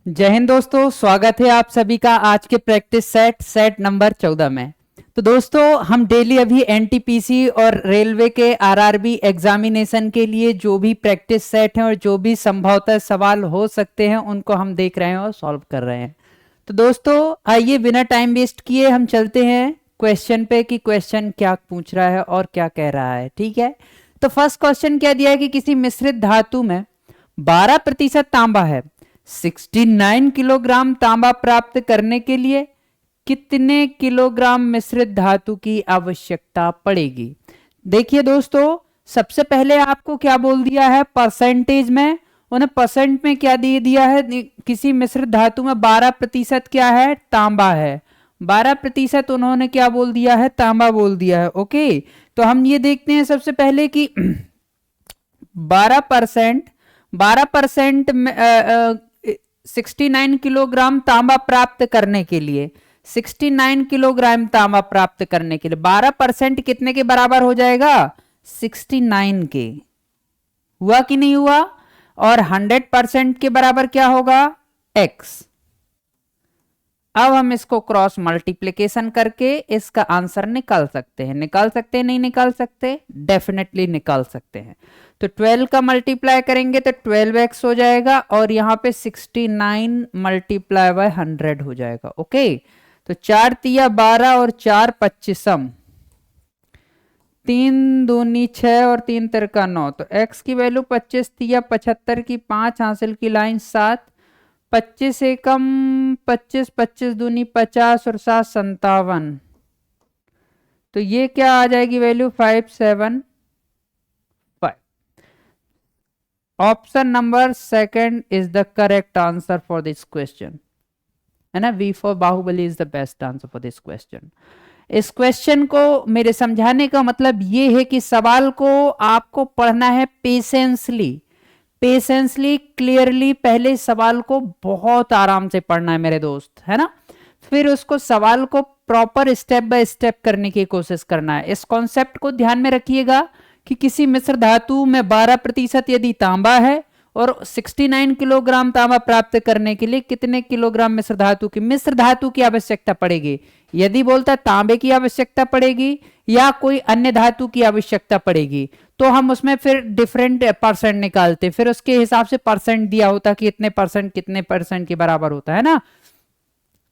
जय हिंद दोस्तों, स्वागत है आप सभी का आज के प्रैक्टिस सेट नंबर 14 में। तो दोस्तों, हम डेली अभी एनटीपीसी और रेलवे के आरआरबी एग्जामिनेशन के लिए जो भी प्रैक्टिस सेट हैं और जो भी संभवतः सवाल हो सकते हैं उनको हम देख रहे हैं और सॉल्व कर रहे हैं। तो दोस्तों, आइए बिना टाइम वेस्ट किए हम चलते हैं क्वेश्चन पे कि क्वेश्चन क्या पूछ रहा है और क्या कह रहा है। ठीक है, तो फर्स्ट क्वेश्चन क्या दिया है कि किसी मिश्रित धातु में 12% तांबा है। 69 किलोग्राम तांबा प्राप्त करने के लिए कितने किलोग्राम मिश्रित धातु की आवश्यकता पड़ेगी। देखिए दोस्तों, सबसे पहले आपको क्या बोल दिया है, परसेंटेज में उन्हें परसेंट में क्या दे दिया है, किसी मिश्रित धातु में 12% क्या है, तांबा है। 12% उन्होंने क्या बोल दिया है, तांबा बोल दिया है। ओके, तो हम ये देखते हैं सबसे पहले कि 12% 12% 69 किलोग्राम तांबा प्राप्त करने के लिए 69 किलोग्राम तांबा प्राप्त करने के लिए 12% कितने के बराबर हो जाएगा, 69 के। हुआ कि नहीं हुआ। और 100% के बराबर क्या होगा, x। अब हम इसको क्रॉस मल्टीप्लिकेशन करके इसका आंसर निकाल सकते हैं। निकाल सकते हैं, नहीं निकाल सकते, डेफिनेटली निकाल सकते हैं। तो 12 का मल्टीप्लाई करेंगे तो 12x हो जाएगा और यहाँ पे 69 मल्टीप्लाई बाय 100 हो जाएगा। ओके, तो 4 तिया 12 और 4 25, 3 दूनी 6 और 3 तिरका 9। तो x की वैल्यू 25 तिया 75 की 5 हासिल की लाइन 7, 25 एकम 25, 25 दूनी 50 और 7 57। तो ये क्या आ जाएगी value, 575। Option number second is the correct answer for this question, है ना। B for Baahubali is the best answer for this question. इस क्वेश्चन को मेरे समझाने का मतलब ये है कि सवाल को आपको पढ़ना है पेशेंसली, क्लियरली। पहले सवाल को बहुत आराम से पढ़ना है मेरे दोस्त, है ना। फिर उसको सवाल को प्रॉपर स्टेप बाय स्टेप करने की कोशिश करना है। इस कॉन्सेप्ट को ध्यान में रखिएगा कि किसी मिश्र धातु में 12% यदि तांबा है और 69 किलोग्राम तांबा प्राप्त करने के लिए कितने किलोग्राम मिश्र धातु की आवश्यकता पड़ेगी। यदि बोलता तांबे की आवश्यकता पड़ेगी या कोई अन्य धातु की आवश्यकता पड़ेगी तो हम उसमें फिर डिफरेंट परसेंट निकालते, फिर उसके हिसाब से परसेंट दिया होता कि इतने परसेंट कितने परसेंट के बराबर होता है ना।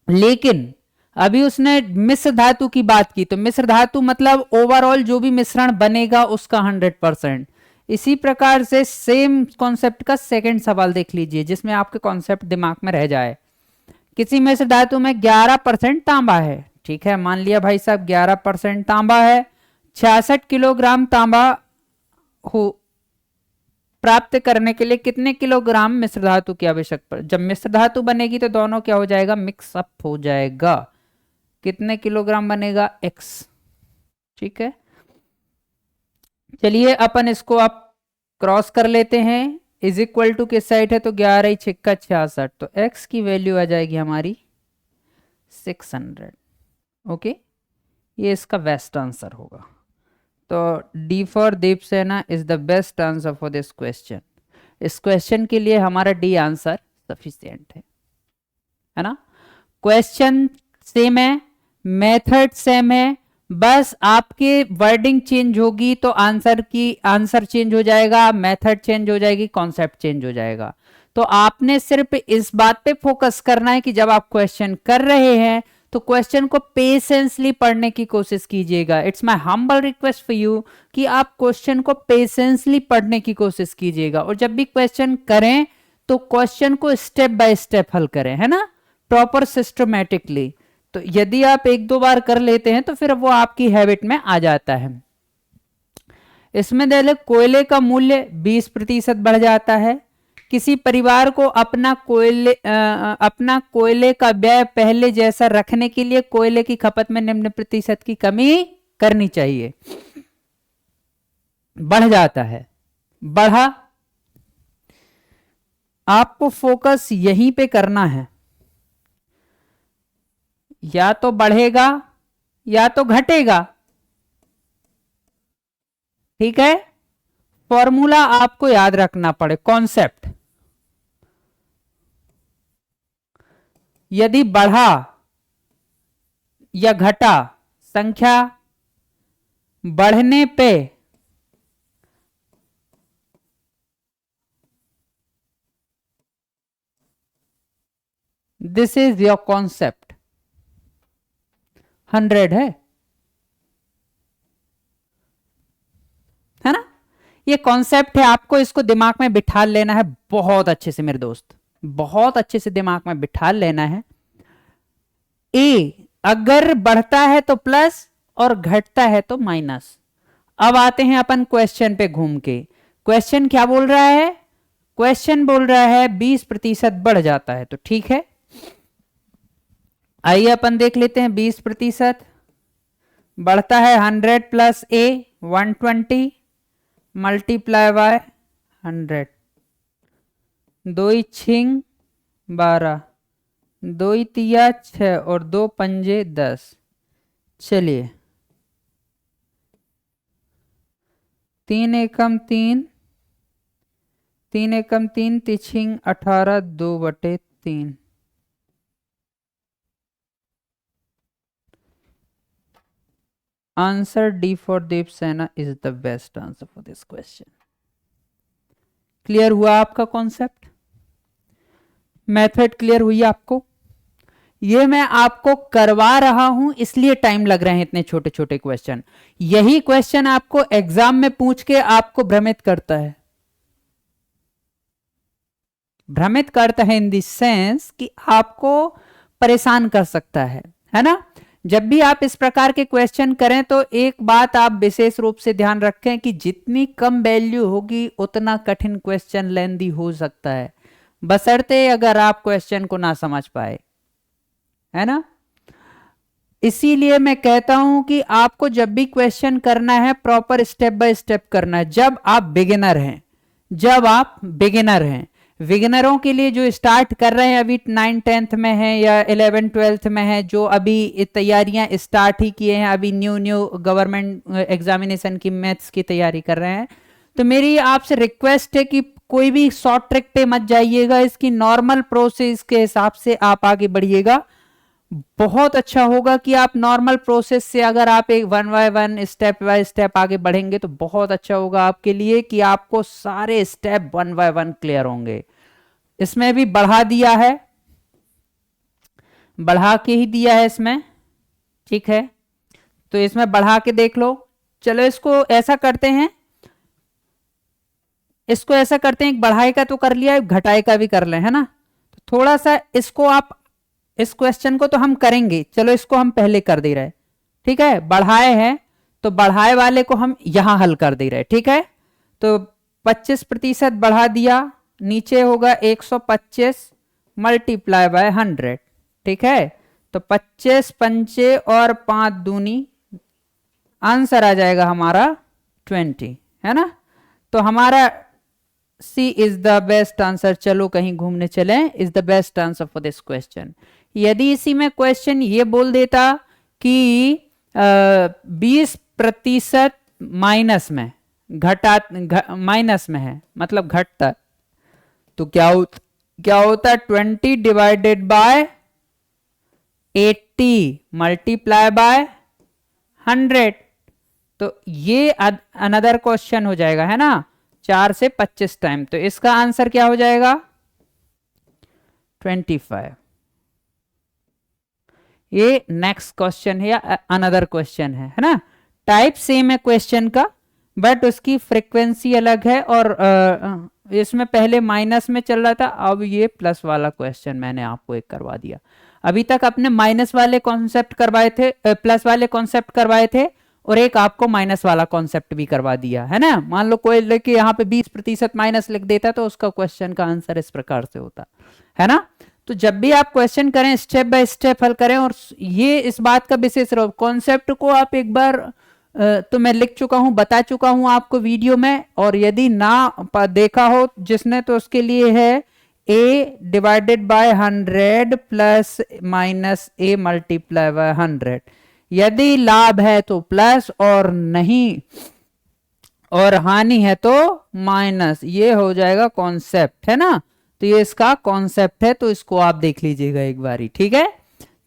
लेकिन अभी उसने मिश्र धातु की बात की, तो मिश्र धातु मतलब ओवरऑल जो भी मिश्रण बनेगा उसका 100%। इसी प्रकार से सेम कॉन्सेप्ट का सेकंड सवाल देख लीजिए जिसमें आपके कॉन्सेप्ट दिमाग में रह जाए। किसी मिश्र धातु में 11% तांबा है। ठीक है, मान लिया भाई साहब 11% तांबा है। 66 किलोग्राम तांबा हो प्राप्त करने के लिए कितने किलोग्राम मिश्र धातु की आवश्यकता। जब मिश्र धातु बनेगी तो दोनों क्या हो जाएगा, मिक्स अप हो जाएगा। कितने किलोग्राम बनेगा, x। ठीक है, चलिए अपन इसको आप क्रॉस कर लेते हैं। इज इक्वल टू किस साइड है, तो 11 छिक्का 66, तो x की वैल्यू आ जाएगी हमारी 600। ओके, ये इसका बेस्ट आंसर होगा। तो डी फॉर दीपसेना is the best answer for this question. इस क्वेश्चन के लिए हमारा डी आंसर सफिशिएंट है ना। क्वेश्चन सेम है, मेथड सेम है, बस आपके वर्डिंग चेंज होगी तो आंसर चेंज हो जाएगा, मेथड चेंज हो जाएगी, कॉन्सेप्ट चेंज हो जाएगा। तो आपने सिर्फ इस बात पे फोकस करना है कि जब आप क्वेश्चन कर रहे हैं तो क्वेश्चन को पेशेंसली पढ़ने की कोशिश कीजिएगा। It's my humble request for you कि आप क्वेश्चन को पेशेंसली पढ़ने की कोशिश कीजिएगा और जब भी क्वेश्चन करें तो क्वेश्चन को स्टेप बाय स्टेप हल करें, है ना, प्रॉपर सिस्टमैटिकली। तो यदि आप एक दो बार कर लेते हैं तो फिर वो आपकी हैबिट में आ जाता है। इसमें दे कोयले का मूल्य 20% बढ़ जाता है। किसी परिवार को अपना कोयले का व्यय पहले जैसा रखने के लिए कोयले की खपत में निम्न प्रतिशत की कमी करनी चाहिए। बढ़ जाता है, बढ़ा। आपको फोकस यहीं पे करना है, या तो बढ़ेगा या तो घटेगा। ठीक है, फॉर्मूला आपको याद रखना पड़े, कॉन्सेप्ट। यदि बढ़ा या घटा, संख्या बढ़ने पे दिस इज योर कॉन्सेप्ट, 100 है ना। ये कॉन्सेप्ट है, आपको इसको दिमाग में बिठा लेना है बहुत अच्छे से मेरे दोस्त, बहुत अच्छे से दिमाग में बिठा लेना है। ए अगर बढ़ता है तो प्लस और घटता है तो माइनस। अब आते हैं अपन क्वेश्चन पे घूम के। क्वेश्चन क्या बोल रहा है? क्वेश्चन बोल रहा है 20% बढ़ जाता है, तो ठीक है, आइए अपन देख लेते हैं। 20% बढ़ता है 100 प्लस ए 120 मल्टीप्लाई बाय 100, 2 छिंग 12, 2 तिया 6 और 2 पंजे 10। चलिए 3 एकम 3, 3 एकम 3 तिछिंग 18 2/3। Answer D for Devasena is the best answer for this question. Clear हुआ आपका कॉन्सेप्ट? मेथड क्लियर हुई आपको? ये मैं आपको करवा रहा हूं इसलिए टाइम लग रहे हैं इतने छोटे छोटे क्वेश्चन। यही क्वेश्चन आपको एग्जाम में पूछ के आपको भ्रमित करता है, भ्रमित करता है इन द सेंस कि आपको परेशान कर सकता है ना। जब भी आप इस प्रकार के क्वेश्चन करें तो एक बात आप विशेष रूप से ध्यान रखें कि जितनी कम वैल्यू होगी उतना कठिन क्वेश्चन लेंदी हो सकता है, बशर्ते अगर आप क्वेश्चन को ना समझ पाए, है ना। इसीलिए मैं कहता हूं कि आपको जब भी क्वेश्चन करना है प्रॉपर स्टेप बाय स्टेप करना है। जब आप बिगिनर हैं, जब आप बिगिनर हैं, बिगिनरों के लिए जो स्टार्ट कर रहे हैं, अभी 9th-10th में है या 11th-12th में है, जो अभी तैयारियां स्टार्ट ही किए हैं, अभी न्यू गवर्नमेंट एग्जामिनेशन की मैथ्स की तैयारी कर रहे हैं, तो मेरी आपसे रिक्वेस्ट है कि कोई भी शॉर्ट ट्रिक पे मत जाइएगा, इसकी नॉर्मल प्रोसेस के हिसाब से आप आगे बढ़िएगा। बहुत अच्छा होगा कि आप नॉर्मल प्रोसेस से अगर आप एक 1 बाय 1 स्टेप बाय स्टेप आगे बढ़ेंगे तो बहुत अच्छा होगा आपके लिए कि आपको सारे स्टेप 1 बाय 1 क्लियर होंगे। इसमें भी बढ़ा दिया है, बढ़ा के ही दिया है इसमें, ठीक है, तो इसमें बढ़ा के देख लो। चलो इसको ऐसा करते हैं, इसको ऐसा करते हैं, एक बढ़ाई का तो कर लिया, एक घटाई का भी कर लें, है ना। तो थोड़ा सा इसको आप, इस क्वेश्चन को तो हम करेंगे, चलो इसको हम पहले कर दे रहे, ठीक है। बढ़ाए हैं तो बढ़ाए वाले को हम यहां हल कर दे रहे, ठीक है। तो 25% बढ़ा दिया, नीचे होगा 125 मल्टीप्लाई बाय 100, ठीक है। तो 25 पंचे और 5 दूनी, आंसर आ जाएगा हमारा 20, है ना। तो हमारा सी इज द बेस्ट आंसर। चलो कहीं घूमने चले, is the best answer for this question. यदि इसी में क्वेश्चन ये बोल देता कि 20% माइनस में माइनस में है, मतलब घटता, तो क्या होता 20 डिवाइडेड बाय 80 मल्टीप्लाई बाय 100। तो ये अनदर क्वेश्चन हो जाएगा, है ना, 4 से 25 टाइम। तो इसका आंसर क्या हो जाएगा 25। ये नेक्स्ट क्वेश्चन है या अनदर क्वेश्चन है ना। टाइप सेम है क्वेश्चन का, बट उसकी फ्रीक्वेंसी अलग है। और इसमें पहले माइनस में चल रहा था, अब ये प्लस वाला क्वेश्चन मैंने आपको एक करवा दिया। अभी तक अपने माइनस वाले कॉन्सेप्ट करवाए थे, प्लस वाले कॉन्सेप्ट करवाए थे, और एक आपको माइनस वाला कॉन्सेप्ट भी करवा दिया, है ना। मान लो कोई लेके यहाँ पे 20% माइनस लिख देता तो उसका क्वेश्चन का आंसर इस प्रकार से होता, है ना। तो जब भी आप क्वेश्चन करें स्टेप बाय स्टेप हल करें। और ये इस बात का विशेष रहो, कॉन्सेप्ट को आप एक बार तो मैं लिख चुका हूं, बता चुका हूं आपको वीडियो में, और यदि ना देखा हो जिसने तो उसके लिए है a divided by 100 plus minus a multiply by 100। यदि लाभ है तो प्लस, और नहीं, और हानि है तो माइनस, ये हो जाएगा कॉन्सेप्ट, है ना। तो ये इसका कॉन्सेप्ट है, तो इसको आप देख लीजिएगा एक बारी, ठीक है।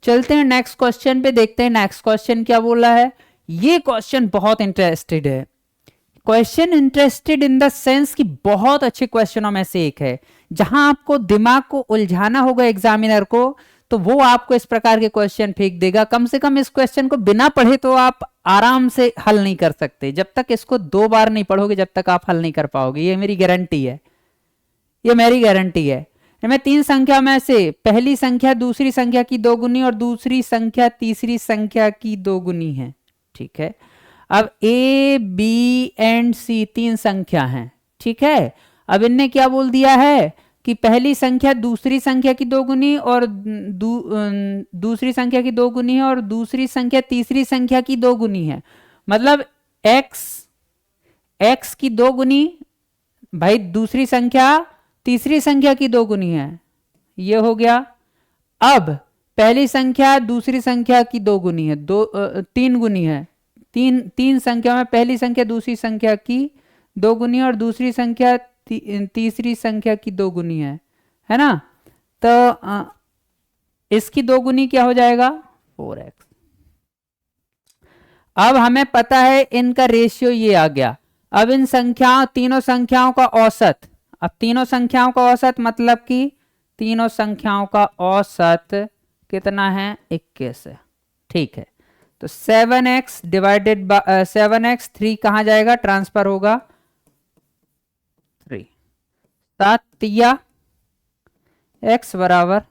चलते हैं नेक्स्ट क्वेश्चन पे, देखते हैं नेक्स्ट क्वेश्चन क्या बोला है। ये क्वेश्चन बहुत इंटरेस्टेड है, question interested in the sense कि बहुत अच्छे क्वेश्चनों में से एक है, जहां आपको दिमाग को उलझाना होगा एग्जामिनर को, तो वो आपको इस प्रकार के क्वेश्चन फेंक देगा। कम से कम इस क्वेश्चन को बिना पढ़े तो आप आराम से हल नहीं कर सकते, जब तक इसको 2 बार नहीं पढ़ोगे जब तक आप हल नहीं कर पाओगे, ये मेरी गारंटी है, ये मेरी गारंटी है। मैं 3 संख्या में से पहली संख्या दूसरी संख्या की 2 गुनी और दूसरी संख्या तीसरी संख्या की 2 गुनी है, ठीक है। अब ए बी एंड सी 3 संख्या हैं, ठीक है। अब इनने क्या बोल दिया है कि पहली संख्या दूसरी संख्या की 2 गुनी और दूसरी संख्या की 2 गुनी है और दूसरी संख्या तीसरी संख्या की 2 गुनी है। मतलब x की 2 गुनी, भाई दूसरी संख्या तीसरी संख्या की 2 गुनी है, ये हो गया। अब पहली संख्या दूसरी संख्या की 2 गुनी है, 3 गुनी है, तीन संख्या में पहली संख्या दूसरी संख्या की 2 गुनी और दूसरी संख्या तीसरी संख्या की 2 गुनी है ना। तो इसकी 2 गुनी क्या हो जाएगा 4x। अब हमें पता है इनका रेशियो ये आ गया। अब इन संख्याओं तीनों संख्याओं का औसत, अब तीनों संख्याओं का औसत मतलब कि तीनों संख्याओं का औसत कितना है 21 है, ठीक है। तो 7x डिवाइडेड बाय 7x 3 कहां जाएगा ट्रांसफर होगा 3, 7 तिया x बराबर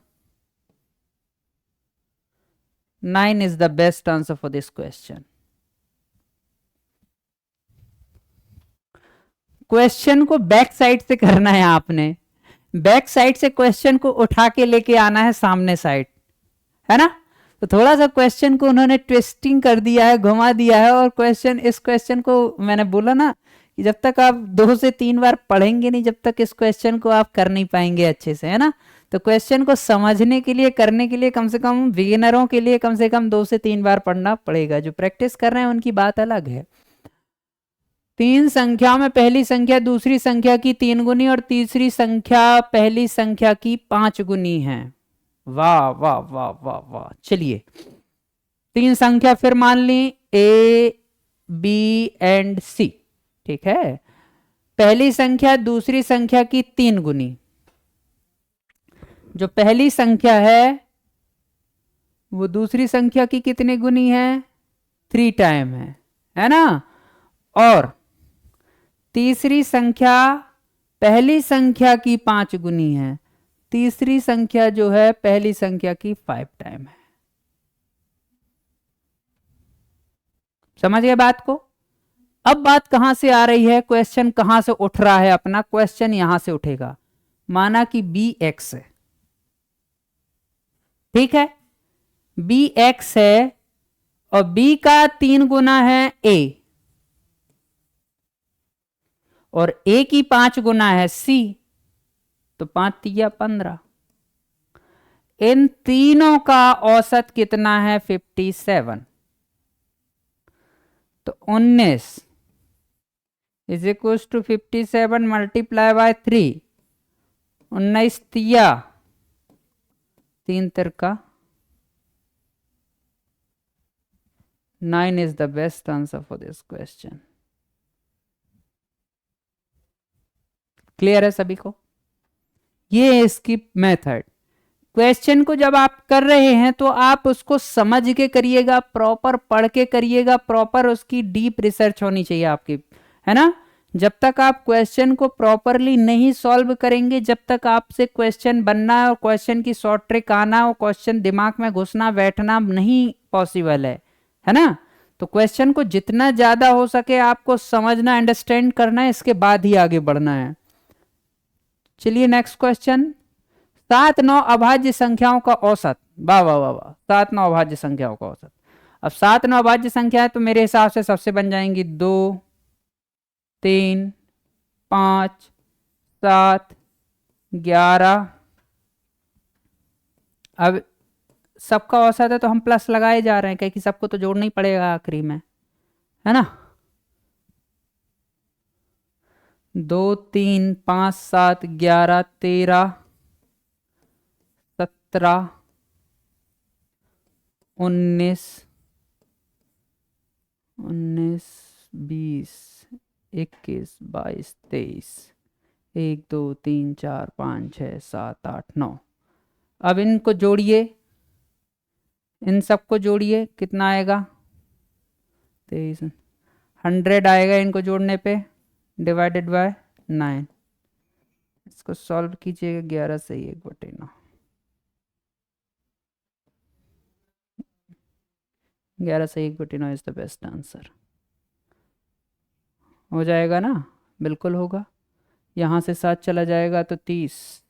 9 is the best answer for this question. Question को बैक साइड से करना है आपने, बैक साइड से क्वेश्चन को उठा के लेके आना है सामने साइड, है ना। तो थोड़ा सा क्वेश्चन को उन्होंने ट्विस्टिंग कर दिया है, घुमा दिया है, और इस क्वेश्चन को मैंने बोला ना कि जब तक आप 2 से 3 बार पढ़ेंगे नहीं, जब तक इस क्वेश्चन को आप कर नहीं पाएंगे अच्छे से, है ना। तो क्वेश्चन को समझने के लिए, करने के लिए कम से कम बिगिनरों के लिए कम से कम 2 से 3 बार पढ़ना पड़ेगा। जो प्रैक्टिस कर रहे हैं उनकी बात अलग है। 3 संख्या में पहली संख्या दूसरी संख्या की 3 गुनी और तीसरी संख्या पहली संख्या की 5 गुनी है। वाह वाह वाह वाह वाह। चलिए 3 संख्या फिर मान ली ए बी एंड सी, ठीक है। पहली संख्या दूसरी संख्या की 3 गुनी, जो पहली संख्या है वो दूसरी संख्या की कितने गुनी है 3 टाइम है ना। और तीसरी संख्या पहली संख्या की 5 गुनी है, तीसरी संख्या जो है पहली संख्या की 5 टाइम है। समझ गए बात को। अब बात कहां से आ रही है, क्वेश्चन कहां से उठ रहा है अपना, क्वेश्चन यहां से उठेगा। माना कि बी एक्स है, ठीक है, बी एक्स है और बी का 3 गुना है ए और ए की 5 गुना है सी, तो 5 तिया 15। इन तीनों का औसत कितना है 57। तो 19 is equal to 57 multiply by 3, 19 तिया 3 तिरका 9 is the best answer for this question. Clear है सभी को। ये है इसकी मेथड। क्वेश्चन को जब आप कर रहे हैं तो आप उसको समझ के करिएगा, प्रॉपर पढ़ के करिएगा, प्रॉपर उसकी डीप रिसर्च होनी चाहिए आपकी, है ना। जब तक आप क्वेश्चन को प्रॉपरली नहीं सॉल्व करेंगे, जब तक आपसे क्वेश्चन बनना और क्वेश्चन की शॉर्ट ट्रिक आना और क्वेश्चन दिमाग में घुसना बैठना नहीं पॉसिबल है ना। तो क्वेश्चन को जितना ज्यादा हो सके आपको समझना, अंडरस्टैंड करना है, इसके बाद ही आगे बढ़ना है। चलिए नेक्स्ट क्वेश्चन। 7 9 अभाज्य संख्याओं का औसत। वाह वाह वाह वाह। 7 9 अभाज्य संख्याओं का औसत। अब 7 9 अभाज्य संख्या है तो मेरे हिसाब से सबसे बन जाएंगी 2 3 5 7 11। अब सबका औसत है तो हम प्लस लगाए जा रहे हैं, क्योंकि सबको तो जोड़ना ही पड़ेगा आखिरी में, है ना। 2 3 5 7 11 13 17, 19, 20, 21, 22, 23, 1 2 3 4 5 6 7 8 9। अब इनको जोड़िए, इन सबको जोड़िए, कितना आएगा? 23, 100 आएगा इनको जोड़ने पे, डिवाइडेड बाय 9। इसको सॉल्व कीजिएगा, 11 सही 1/9, 11 सही 1/9 इज द बेस्ट आंसर। हो जाएगा ना? बिल्कुल होगा। यहाँ से 7 चला जाएगा तो 30,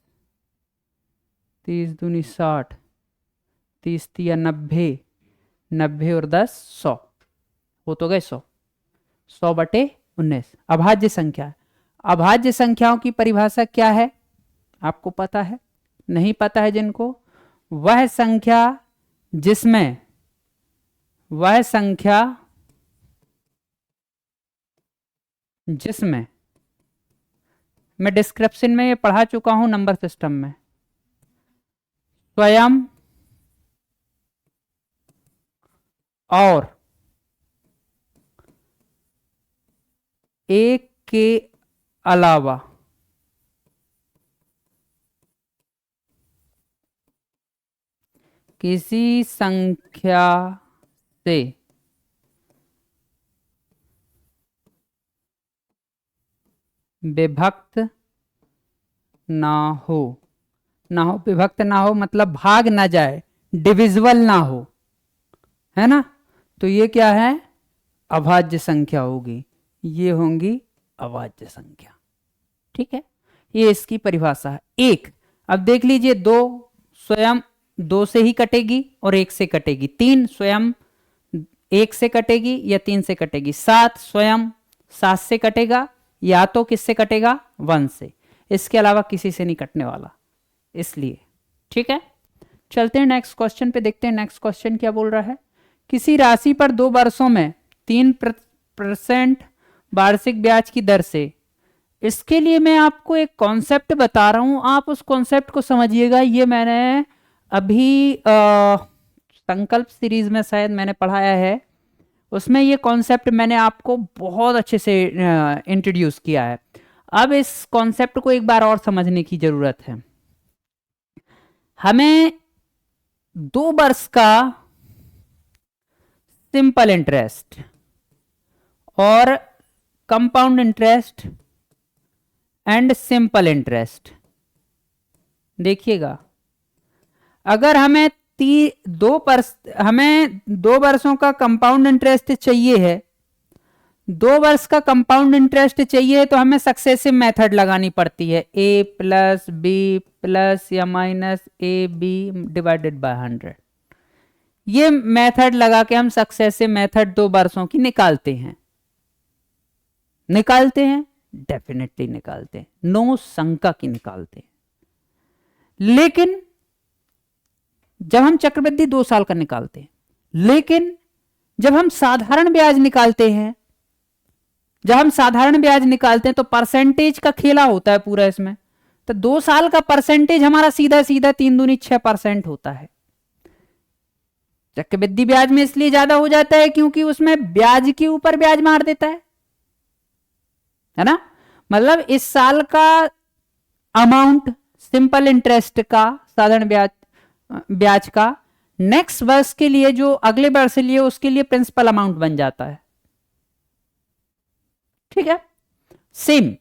30 दूनी 60, 30 तिया 90, 90 और 10 100, हो तो गए 100, 100/19 अभाज्य संख्या है। अभाज्य संख्याओं की परिभाषा क्या है आपको पता है? नहीं पता है जिनको, वह संख्या जिसमें मैं डिस्क्रिप्शन में ये पढ़ा चुका हूं नंबर सिस्टम में, स्वयं और एक के अलावा किसी संख्या से विभक्त ना हो, विभक्त ना हो मतलब भाग ना जाए, डिविजिबल ना हो, है ना? तो ये क्या है? अभाज्य संख्या होगी, ये होंगी अभाज्य संख्या। ठीक है, ये इसकी परिभाषा है। एक, अब देख लीजिए, 2 स्वयं 2 से ही कटेगी और 1 से कटेगी, 3 स्वयं 1 से कटेगी या 3 से कटेगी, 7 स्वयं 7 से कटेगा या तो किससे कटेगा? 1 से, इसके अलावा किसी से नहीं कटने वाला, इसलिए। ठीक है, चलते हैं नेक्स्ट क्वेश्चन पे, देखते हैं नेक्स्ट क्वेश्चन क्या बोल रहा है। किसी राशि पर 2 वर्षों में 3% वार्षिक ब्याज की दर से, इसके लिए मैं आपको एक कॉन्सेप्ट बता रहा हूं, आप उस कॉन्सेप्ट को समझिएगा। ये मैंने अभी संकल्प सीरीज में शायद मैंने पढ़ाया है, उसमें ये कॉन्सेप्ट मैंने आपको बहुत अच्छे से इंट्रोड्यूस किया है। अब इस कॉन्सेप्ट को एक बार और समझने की जरूरत है। हमें 2 वर्ष का सिंपल इंटरेस्ट और compound interest and simple interest, देखिएगा, अगर हमें 2 वर्षों का कंपाउंड इंटरेस्ट चाहिए है, 2 वर्ष का कंपाउंड इंटरेस्ट चाहिए तो हमें सक्सेसिव मेथड लगानी पड़ती है, a प्लस बी प्लस या minus A B divided by 100। ये मेथड लगा के हम सक्सेसिव मेथड 2 वर्षों की निकालते हैं, डेफिनेटली निकालते हैं, नो शंका की निकालते हैं। लेकिन जब हम चक्रवृद्धि 2 साल का निकालते हैं, लेकिन जब हम साधारण ब्याज निकालते हैं, तो परसेंटेज का खेला होता है पूरा इसमें। तो 2 साल का परसेंटेज हमारा सीधा 3 दूनी 6% होता है। चक्रवृद्धि ब्याज में इसलिए ज्यादा हो जाता है क्योंकि उसमें ब्याज के ऊपर ब्याज मार देता है ना? मतलब इस साल का अमाउंट सिंपल इंटरेस्ट का, साधारण ब्याज का, नेक्स्ट वर्ष के लिए, जो अगले वर्ष लिए, उसके लिए प्रिंसिपल अमाउंट बन जाता है। ठीक है, सेम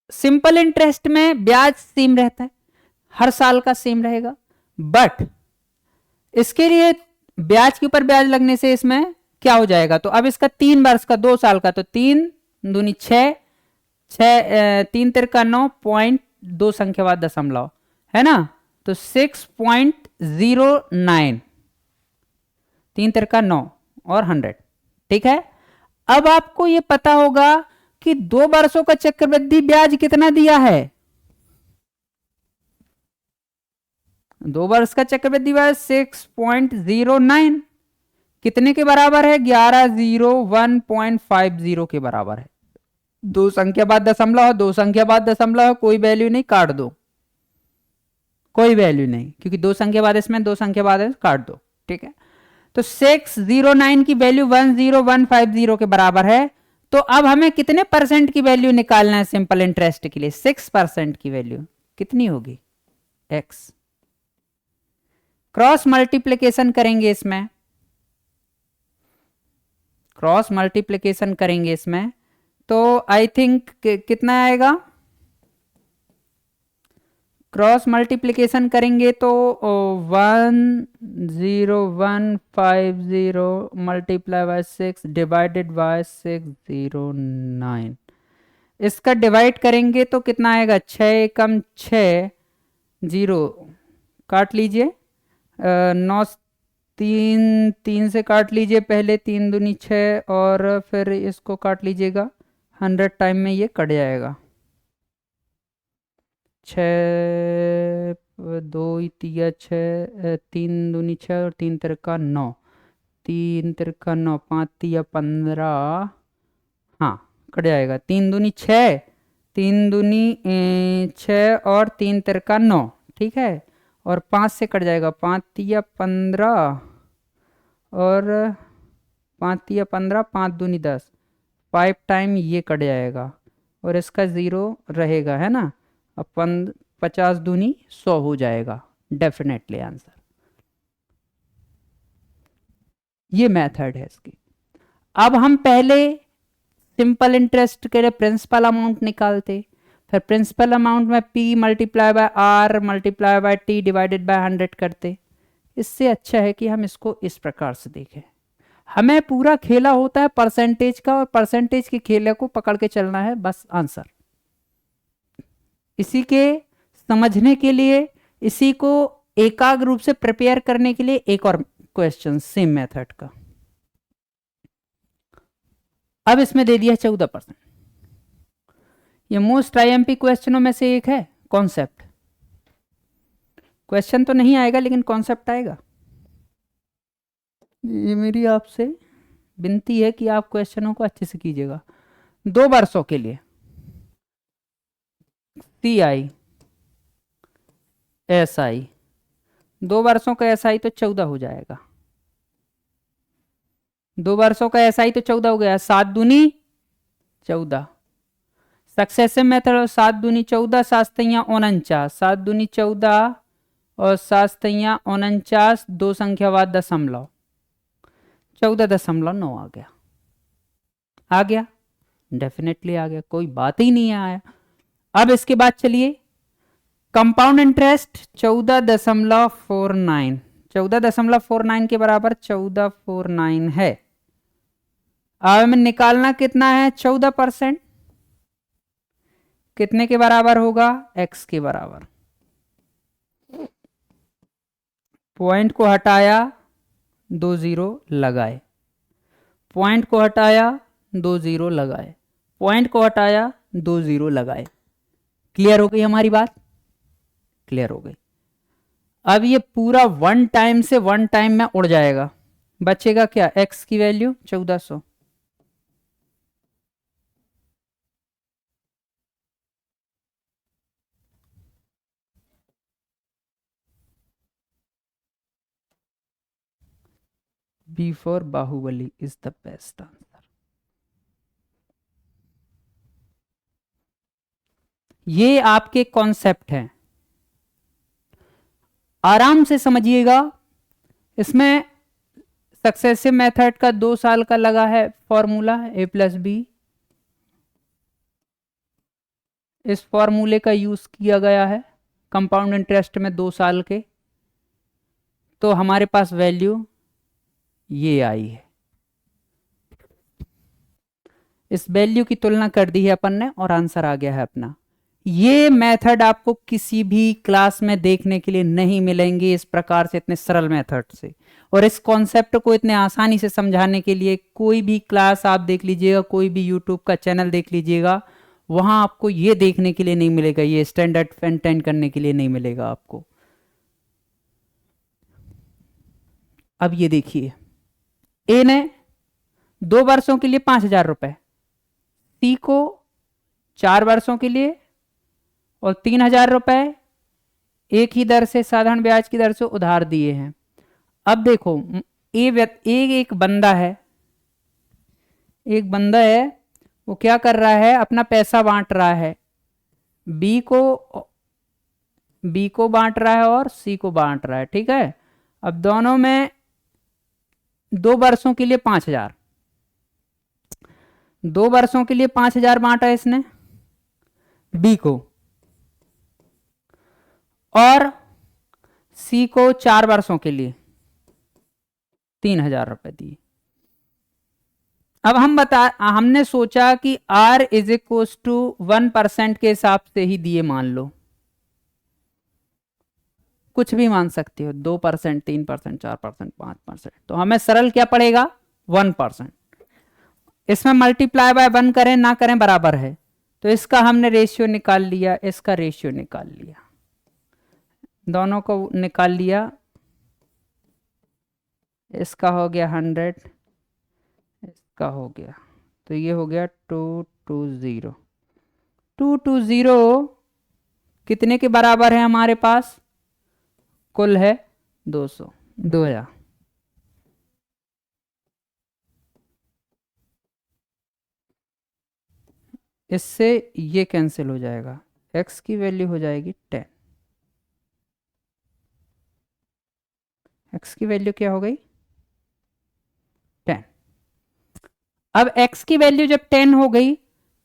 सिंपल इंटरेस्ट में ब्याज सेम रहता है, हर साल का सेम रहेगा, बट इसके लिए ब्याज के ऊपर ब्याज लगने से इसमें क्या हो जाएगा? तो अब इसका 3 वर्ष का 2 साल का, तो 3 दूनी 6, 3 तिरका 9, पॉइंट 2 संख्या बाद दशमलव, है ना? तो 6.09, 3 तिरका 9 और 100। ठीक है, अब आपको ये पता होगा कि 2 वर्षों का चक्रवृद्धि ब्याज कितना दिया है। 2 वर्ष का चक्रवृद्धि ब्याज 6.09 कितने के बराबर है? 1101.50 के बराबर है। 2 संख्या बाद दशमलव है, 2 संख्या बाद दशमलव है, कोई वैल्यू नहीं, काट दो। कोई वैल्यू नहीं, क्योंकि दो संख्या बाद इसमें, दो संख्या बाद काट दो, ठीक है। तो 609 की वैल्यू 10150 के बराबर है। तो अब हमें कितने परसेंट की वैल्यू निकालना है सिंपल इंटरेस्ट के लिए? 6% की वैल्यू कितनी होगी? x। क्रॉस मल्टीप्लीकेशन करेंगे इसमें, क्रॉस मल्टीप्लीकेशन करेंगे इसमें, तो आई थिंक कितना आएगा? क्रॉस मल्टीप्लीकेशन करेंगे तो 10150 मल्टीप्लाई बाय 6 डिवाइडेड बाय 609। इसका डिवाइड करेंगे तो कितना आएगा? 6 एकम 6, 0 काट लीजिए, 9 3 3 से काट लीजिए पहले, 3 दूनी 6, और फिर इसको काट लीजिएगा, 100 टाइम में ये कट जाएगा। 6 2 तिया 6, 3 दूनी 6 और 3 तिरका 9, 3 तिरका 9, 5 तिया 15, हाँ कट जाएगा। 3 दूनी 6, 3 दूनी 6 और 3 तिरका 9, ठीक है, और 5 से कट जाएगा, 5 तिया 15 और 5 तिया 15, 5 दूनी 10, 5 टाइम ये कट जाएगा और इसका 0 रहेगा, है ना। अपन 50 दूनी 100 हो जाएगा, डेफिनेटली आंसर। ये मेथड है इसकी। अब हम पहले सिंपल इंटरेस्ट के लिए प्रिंसिपल अमाउंट निकालते, फिर प्रिंसिपल अमाउंट में p multiply by r multiply by t divided by 100 करते। इससे अच्छा है कि हम इसको इस प्रकार से देखें। हमें पूरा खेला होता है परसेंटेज का, और परसेंटेज के खेले को पकड़ के चलना है बस आंसर। इसी के समझने के लिए, इसी को एकाग्र रूप से प्रिपेयर करने के लिए एक और क्वेश्चन सेम मेथड का। अब इसमें दे दिया 14%। ये मोस्ट आईएमपी क्वेश्चनों में से एक है। कॉन्सेप्ट क्वेश्चन तो नहीं आएगा लेकिन कॉन्सेप्ट आएगा। ये मेरी आपसे विनती है कि आप क्वेश्चनों को अच्छे से कीजिएगा। 2 वर्षों के लिए CI SI, 2 वर्षों का SI तो 14 हो जाएगा। 2 वर्षों का SI तो 14 हो गया। 7 दूनी 14, सक्सेसिव मेथड 7 दूनी 14, 7 तैया 49, 7 दूनी 14 और 7 तैया 49, 2 संख्या बाद दशमलव, 14.9 आ गया। आ गया, डेफिनेटली आ गया, कोई बात ही नहीं आया। अब इसके बाद चलिए कंपाउंड इंटरेस्ट 14.49, 14.49 के बराबर 1449 है। अब हमें निकालना कितना है? 14%। कितने के बराबर होगा? x के बराबर। पॉइंट को हटाया, 2 0 लगाए, पॉइंट को हटाया, 2 0 लगाए, पॉइंट को हटाया, 2 0 लगाए। क्लियर हो गई हमारी बात? क्लियर हो गई। अब ये पूरा 1 टाइम से 1 टाइम में उड़ जाएगा, बचेगा क्या? x की value 1400। B for Baahubali is the best answer. ये आपके कॉन्सेप्ट हैं, आराम से समझिएगा। इसमें सक्सेसिव मेथड का 2 साल का लगा है फॉर्मूला a+b। इस फॉर्मूले का यूज किया गया है कंपाउंड इंटरेस्ट में 2 साल के। तो हमारे पास वैल्यू ये आई है। इस वैल्यू की तुलना कर दी है अपन ने और आंसर आ गया है अपना। ये मेथड आपको किसी भी क्लास में देखने के लिए नहीं मिलेंगे इस प्रकार से, इतने सरल मेथड से। और इस कॉन्सेप्ट को इतने आसानी से समझाने के लिए कोई भी क्लास आप देख लीजिएगा, कोई भी यूट्यूब का चैनल देख लीजिएगा, वहां आपको ये देखने के लिए नहीं मिलेगा, ये स्टैंडर्ड मेंटेन करने के लिए नहीं मिलेगा आपको। अब ये देखिए, ए ने 2 वर्षों के लिए 5000 रुपए, सी को 4 वर्षों के लिए और 3000 रुपए एक ही दर से, साधारण ब्याज की दर से उधार दिए हैं। अब देखो, एक बंदा है, वो क्या कर रहा है, अपना पैसा बांट रहा है, बी को बांट रहा है और सी को बांट रहा है, ठीक है। अब दोनों में 2 वर्षों के लिए 5,000, 2 वर्षों के लिए 5,000 बांटा इसने बी को, और सी को 4 वर्षों के लिए 3,000 रुपए दिए। अब हमने सोचा कि R इज इक्व टू 1% के हिसाब से ही दिए, मान लो कुछ भी मान सकते हो, 2%, 3%, 4%, 5%। तो हमें सरल क्या पड़ेगा, 1%। इसमें मल्टीप्लाई बाय 1 करें ना करें बराबर है, तो इसका हमने रेशियो निकाल लिया, इसका रेशियो निकाल लिया, दोनों को निकाल लिया। इसका हो गया 100, इसका हो गया, तो ये हो गया 220। 220 कितने के बराबर है हमारे पास, कुल है 2000। इससे ये कैंसिल हो जाएगा, x की वैल्यू हो जाएगी 10। x की वैल्यू क्या हो गई, 10। अब x की वैल्यू जब 10 हो गई,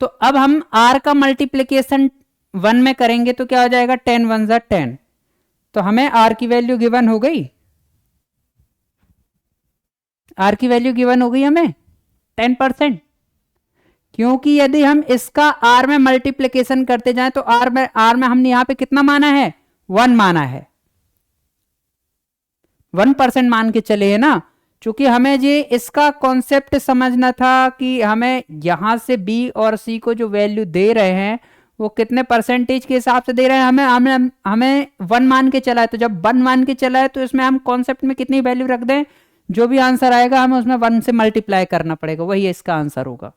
तो अब हम r का मल्टीप्लिकेशन 1 में करेंगे, तो क्या हो जाएगा, 10 1 जा 10। तो हमें r की वैल्यू गिवन हो गई, r की वैल्यू गिवन हो गई हमें 10%। क्योंकि यदि हम इसका r में मल्टीप्लिकेशन करते जाएं, तो r में हमने यहां पे कितना माना है, 1 माना है, 1% मान के चले है ना। चूंकि हमें ये इसका कॉन्सेप्ट समझना था कि हमें यहां से b और c को जो वैल्यू दे रहे हैं वो कितने परसेंटेज के हिसाब से दे रहे हैं, हमें 1 मान के चला है। तो जब 1 मान के चला है, तो इसमें हम कॉन्सेप्ट में कितनी वैल्यू रख दें, जो भी आंसर आएगा हमें उसमें 1 से मल्टीप्लाई करना पड़ेगा, वही इसका आंसर होगा।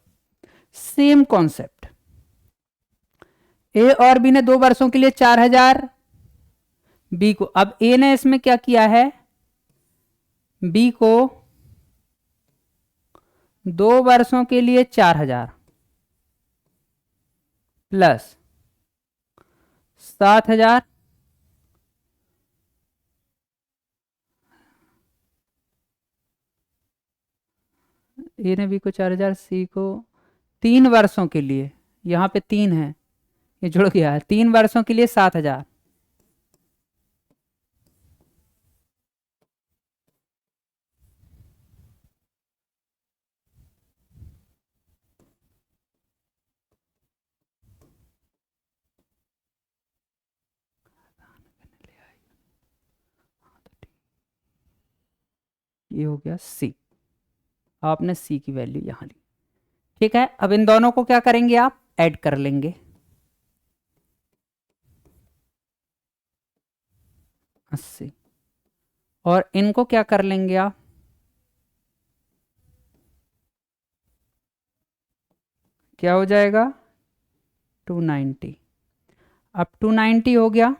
सेम कॉन्सेप्ट, ए और बी ने 2 वर्षों के लिए 4,000 बी को, अब ए ने इसमें क्या किया है, बी को 2 वर्षों के लिए 4,000 प्लस 7,000 ए ने बी को 4,000, सी को 3 वर्षों के लिए, यहां पे 3 है, ये जुड़ गया है, 3 वर्षों के लिए 7,000। ये हो गया सी, आपने सी की वैल्यू यहां ली, ठीक है। अब इन दोनों को क्या करेंगे, आप ऐड कर लेंगे, 80, और इनको क्या कर लेंगे आप, क्या हो जाएगा 290। अब 290 हो गया,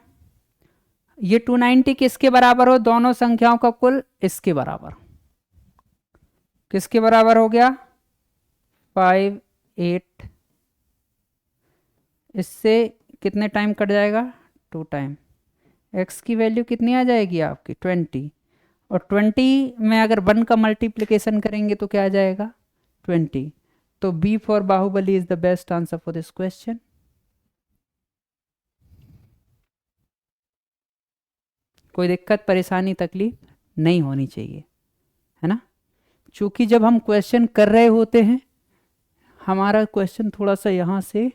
ये 290 किसके बराबर हो, दोनों संख्याओं का कुल इसके बराबर, किसके बराबर हो गया 58। इससे कितने टाइम कट जाएगा, 2 टाइम, x की वैल्यू कितनी आ जाएगी आपकी 20, और 20 में अगर 1 का मल्टीप्लिकेशन करेंगे तो क्या आ जाएगा 20। तो B for Baahubali is the best answer for this question. कोई दिक्कत परेशानी तकलीफ नहीं होनी चाहिए, है ना। चूंकि जब हम क्वेश्चन कर रहे होते हैं, हमारा क्वेश्चन थोड़ा सा यहाँ से,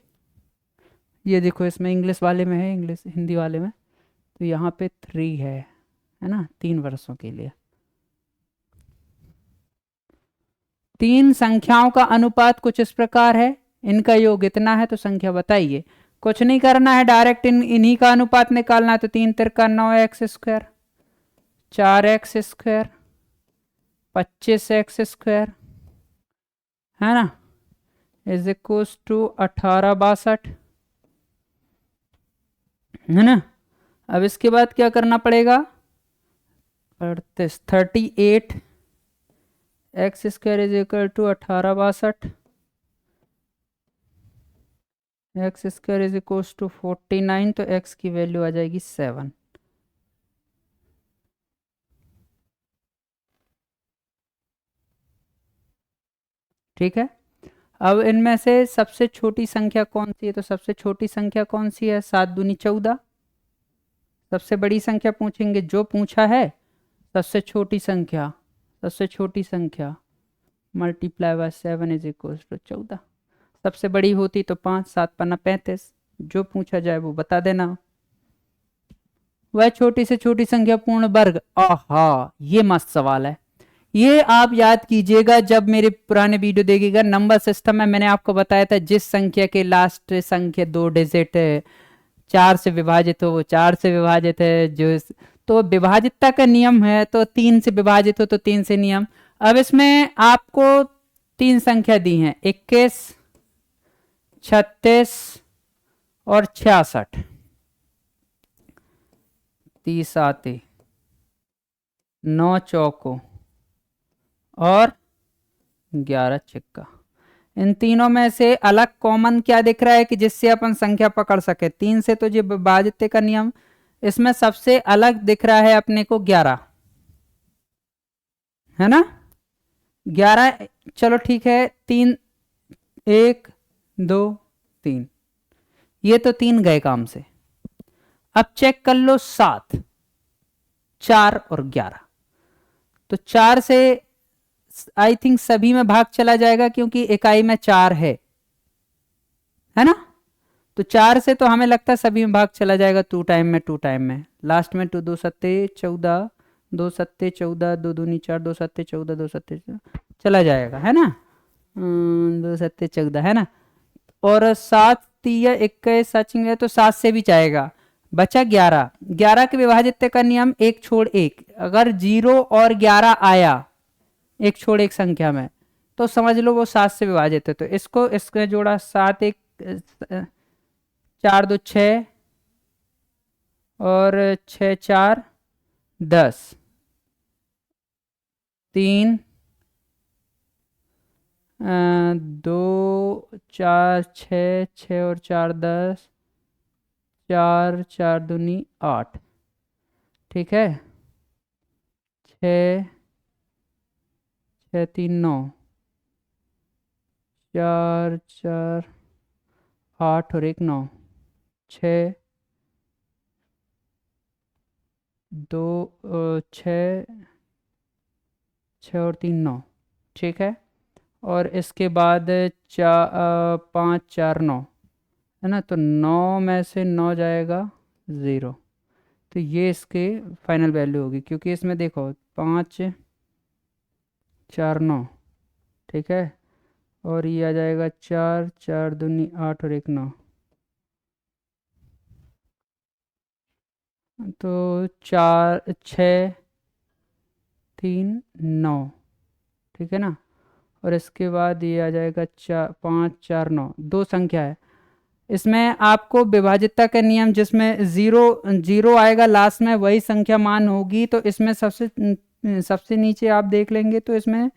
ये देखो इसमें इंग्लिश वाले में है, इंग्लिश हिंदी वाले में, तो यहाँ पे 3 है ना, 3 वर्षों के लिए। 3 संख्याओं का अनुपात कुछ इस प्रकार है, इनका योग इतना है, तो संख्या बताइए। कुछ नहीं करना है, डायरेक्ट इन्हीं का अनुपात निकालना है। तो 3 तिरका 9x², 4x², 25x², है ना, इज इक्वल्स टू 1862, है ना। अब इसके बाद क्या करना पड़ेगा, 38 x square is equal to 1862, x square is equal to 49, तो एक्स की वैल्यू आ जाएगी 7। ठीक है। अब इनमें से सबसे छोटी संख्या कौन सी है, तो सबसे छोटी संख्या कौन सी है, 7 दूनी 14। सबसे बड़ी संख्या पूछेंगे, जो पूछा है सबसे छोटी संख्या, सबसे छोटी संख्या multiply by 7 is equal to 14। सबसे बड़ी होती तो 5, 7 पन्ना 35, जो पूछा जाए वो बता देना। वह छोटी से छोटी संख्या पूर्ण वर्ग, आहा ये मस्त सवाल है, ये आप याद कीजिएगा जब मेरे पुराने वीडियो देखिएगा। नंबर सिस्टम में मैंने आपको बताया था जिस संख्या के लास्ट संख्या 2 डिजिट 4 से विभाजित हो वो 4 से विभाजित है, जो तो विभाजितता का नियम है, तो 3 से विभाजित हो तो 3 से नियम। अब इसमें आपको 3 संख्या दी हैं, 21, 36 और 66। 30 आते, 9 चौको और 11 छिक्का। इन तीनों में से अलग कॉमन क्या दिख रहा है कि जिससे अपन संख्या पकड़ सके, 3 से तो ये विभाजित का नियम, इसमें सबसे अलग दिख रहा है अपने को 11, है ना 11। चलो ठीक है, 3 1 2 3, ये तो 3 गए काम से। अब चेक कर लो 7, 4 और 11, तो 4 से आई थिंक सभी में भाग चला जाएगा क्योंकि इकाई में 4 है ना, तो 4 से तो हमें लगता है सभी में भाग चला जाएगा, 2 टाइम में, 2 टाइम में, लास्ट में 2 2 सत्ते 14, 2 सत्ते 14, 2 दूनी 4, 2 सत्ते 14, 2 सत्ते चला जाएगा, है ना, 2 सत्ते 14, है ना। और 7 तिया 21 सचिंग है तो 7 से भी जाएगा, बचा 11। 11 के विभाजित का नियम 1 छोड़ 1, अगर 0 और 11 आया एक छोड़ एक संख्या में तो समझ लो वो 7 से विभाजित है, तो इसको इसके जोड़ा 7 1 4 2 6 और 6 4 10, 3 2 4 6 6 और 4 10, 4 4 दूनी 8, ठीक है, 6 6 3 9, 4 4 8 और 1 9, 6 2 6 6 और 3 9, ठीक है। और इसके बाद 5 4 9, है ना, तो 9 में से 9 जाएगा 0, तो ये इसके फाइनल वैल्यू होगी, क्योंकि इसमें देखो 5 4 9, ठीक है, और ये आ जाएगा 4 4 दूनी 8 और 1 9, तो 4 6 3 9, ठीक है ना। और इसके बाद ये आ जाएगा 5 4 9, 2 संख्या है इसमें, आपको विभाजितता का नियम जिसमें 0 आएगा लास्ट में वही संख्या मान होगी, तो इसमें सबसे नीचे आप देख लेंगे तो इसमें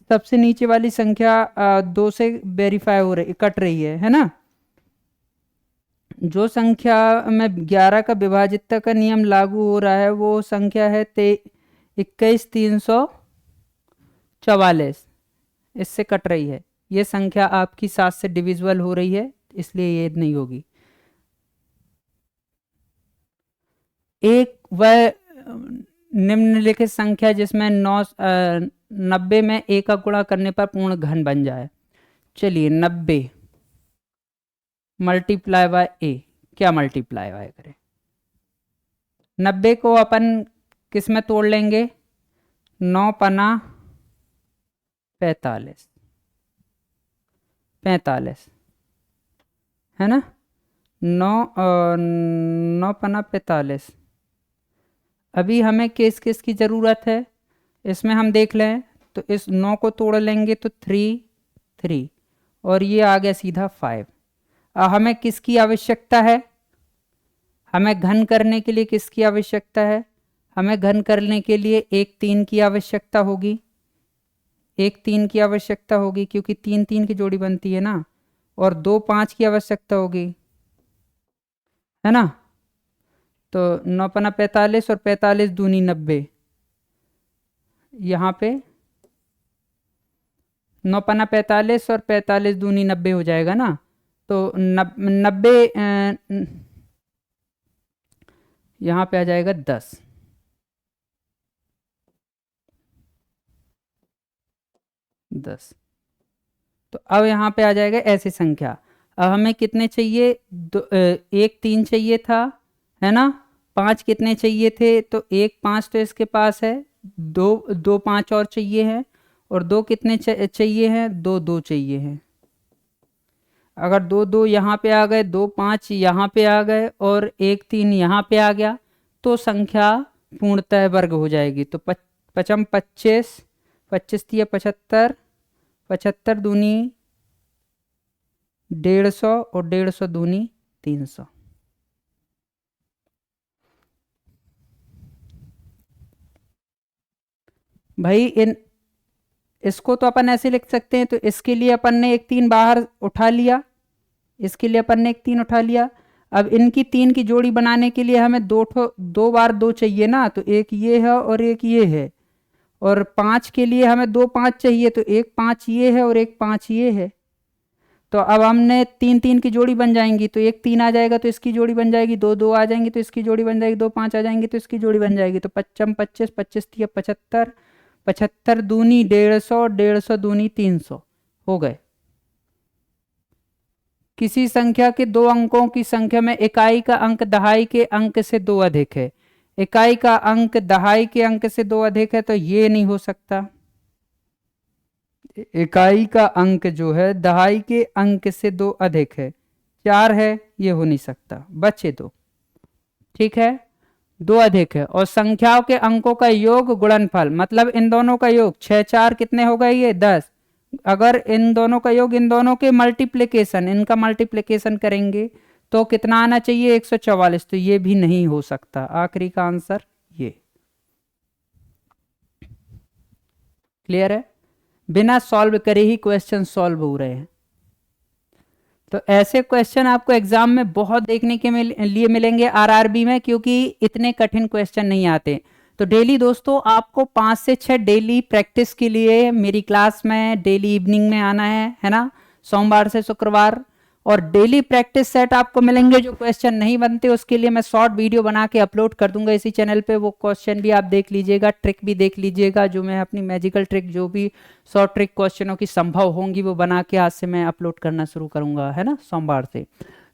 सबसे नीचे वाली संख्या 2 से वेरीफाई हो रही, कट रही है ना। जो संख्या में 11 का विभाजितता का नियम लागू हो रहा है वो संख्या है 21,344, इससे कट रही है, ये संख्या आपकी 7 से डिविजिबल हो रही है, इसलिए ये नहीं होगी। एक वह निम्नलिखित संख्या जिसमें 90 में ए का गुणा करने पर पूर्ण घन बन जाए। चलिए 90 मल्टीप्लाई बाय ए, क्या मल्टीप्लाई बाय करें, 90 को अपन किस में तोड़ लेंगे, 9 पना 45, 45, है ना, 9 पना 45। अभी हमें किस किस की ज़रूरत है, इसमें हम देख लें तो इस 9 को तोड़ लेंगे तो 3 3, और ये आ गया सीधा 5। अब हमें किसकी आवश्यकता है, हमें घन करने के लिए किसकी आवश्यकता है? हमें घन करने के लिए 1 3 की आवश्यकता होगी, 1 3 की आवश्यकता होगी क्योंकि 3 3 की जोड़ी बनती है ना, और 2 5 की आवश्यकता होगी, है ना। तो 9 पना 45 और 45 दूनी 90, यहाँ पे 9 पना 45 और 45 दूनी 90 हो जाएगा ना। तो 90 यहाँ पे आ जाएगा 10, 10। तो अब यहाँ पे आ जाएगा ऐसी संख्या। अब हमें कितने चाहिए? 1 3 चाहिए था, है ना। 5 कितने चाहिए थे? तो 1 5 तो इसके पास है, 2 5 और चाहिए है, और 2 कितने चाहिए हैं? 2 2 चाहिए हैं। अगर 2 2 यहाँ पे आ गए, 2 5 यहाँ पे आ गए और 1 3 यहाँ पे आ गया, तो संख्या पूर्णतः वर्ग हो जाएगी। तो 55 25 25 तिया 75, 75 दूनी 150 और 150 दूनी 300। भाई इसको तो अपन ऐसे लिख सकते हैं। तो इसके लिए अपन ने 1 3 बाहर उठा लिया, इसके लिए अपन ने 1 3 उठा लिया। अब इनकी 3 की जोड़ी बनाने के लिए हमें दो बार 2 चाहिए ना, तो एक ये है और एक ये है। और 5 के लिए हमें 2 5 चाहिए, तो एक 5 ये है और एक 5 ये है। तो अब हमने 3 3 की जोड़ी बन जाएंगी, तो एक 3 आ जाएगा तो इसकी जोड़ी बन जाएगी, 2 2 आ जाएंगी तो इसकी जोड़ी बन जाएगी, 2 5 आ जाएंगे तो इसकी जोड़ी बन जाएगी। तो 55 25 25 तिया 75, 75 दूनी 150, 150 दूनी 300 हो गए। किसी संख्या के दो अंकों की संख्या में इकाई का अंक दहाई के अंक से 2 अधिक है। इकाई का अंक दहाई के अंक से 2 अधिक है, तो ये नहीं हो सकता। इकाई का अंक जो है दहाई के अंक से 2 अधिक है, 4 है, ये हो नहीं सकता, बचे 2। ठीक है, 2 अधिक है। और संख्याओं के अंकों का योग गुणनफल, मतलब इन दोनों का योग, 6 4 कितने हो गए? ये 10। अगर इन दोनों का योग, इन दोनों के मल्टीप्लिकेशन, इनका मल्टीप्लिकेशन करेंगे तो कितना आना चाहिए? 144। तो ये भी नहीं हो सकता। आखिरी का आंसर ये। क्लियर है? बिना सॉल्व करे ही क्वेश्चन सॉल्व हो रहे हैं। तो ऐसे क्वेश्चन आपको एग्जाम में बहुत देखने के लिए मिलेंगे आरआरबी में, क्योंकि इतने कठिन क्वेश्चन नहीं आते। तो डेली दोस्तों आपको 5 से 6 डेली प्रैक्टिस के लिए मेरी क्लास में डेली इवनिंग में आना है ना, सोमवार से शुक्रवार। और डेली प्रैक्टिस सेट आपको मिलेंगे। जो क्वेश्चन नहीं बनते उसके लिए मैं शॉर्ट वीडियो बना के अपलोड कर दूंगा इसी चैनल पे, वो क्वेश्चन भी आप देख लीजिएगा, ट्रिक भी देख लीजिएगा। जो मैं अपनी मैजिकल ट्रिक, जो भी शॉर्ट ट्रिक क्वेश्चनों की संभव होंगी वो बना के आज से मैं अपलोड करना शुरू करूंगा, है ना, सोमवार से।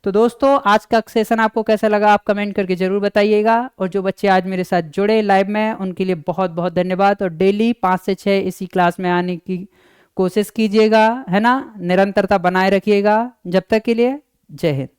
तो दोस्तों आज का सेशन आपको कैसा लगा आप कमेंट करके जरूर बताइएगा। और जो बच्चे आज मेरे साथ जुड़े लाइव में उनके लिए बहुत बहुत धन्यवाद। और डेली 5 से 6 इसी क्लास में आने की कोशिश कीजिएगा, है ना, निरंतरता बनाए रखिएगा। जब तक के लिए जय हिंद।